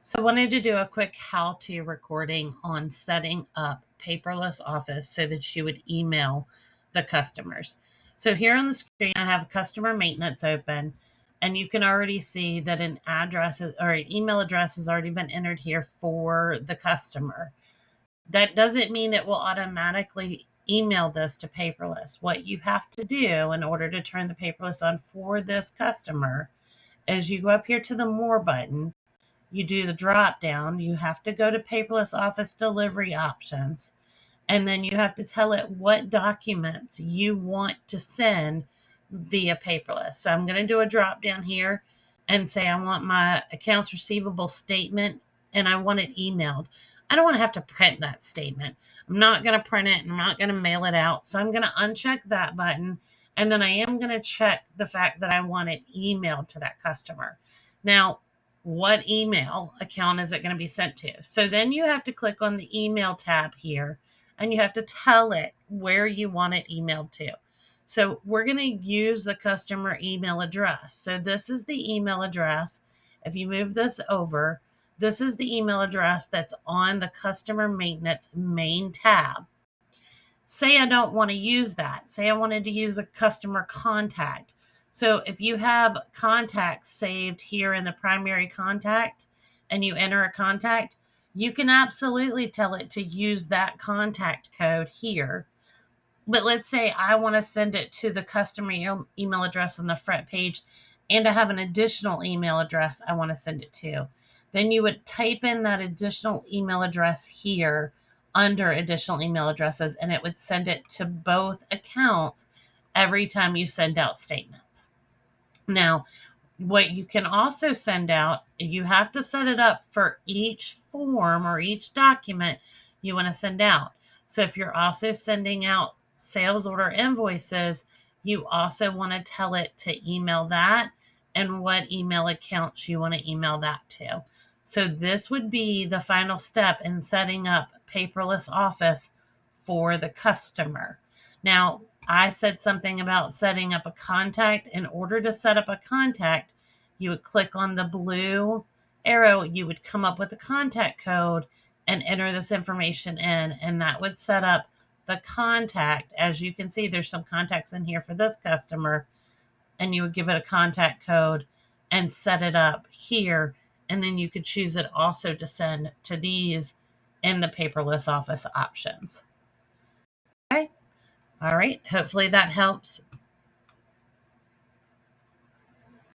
So I wanted to do a quick how-to recording on setting up Paperless Office so that you would email the customers. So here on the screen, I have customer maintenance open, and you can already see that an address or an email address has already been entered here for the customer. That doesn't mean it will automatically email this to Paperless. What you have to do in order to turn the Paperless on for this customer is you go up here to the More button. You do the drop down, you have to go to Paperless Office Delivery Options, and then you have to tell it what documents you want to send via Paperless. So I'm going to do a drop down here and say I want my accounts receivable statement and I want it emailed. I don't want to have to print that statement. I'm not going to print it and I'm not going to mail it out. So I'm going to uncheck that button, and then I am going to check the fact that I want it emailed to that customer. Now, what email account is it going to be sent to? So then you have to click on the email tab here, and you have to tell it where you want it emailed to. So we're going to use the customer email address. So this is the email address. If you move this over, this is the email address that's on the customer maintenance main tab. Say I don't want to use that. Say I wanted to use a customer contact. So if you have contacts saved here in the primary contact and you enter a contact, you can absolutely tell it to use that contact code here. But let's say I want to send it to the customer email address on the front page, and I have an additional email address I want to send it to. Then you would type in that additional email address here under additional email addresses, and it would send it to both accounts every time you send out statements. Now, what you can also send out, you have to set it up for each form or each document you want to send out. So if you're also sending out sales order invoices, you also want to tell it to email that and what email accounts you want to email that to. So this would be the final step in setting up Paperless Office for the customer. Now, I said something about setting up a contact. In order to set up a contact, you would click on the blue arrow, you would come up with a contact code and enter this information in, and that would set up the contact. As you can see, there's some contacts in here for this customer, and you would give it a contact code and set it up here, and then you could choose it also to send to these in the Paperless Office options. Okay. All right. Hopefully that helps.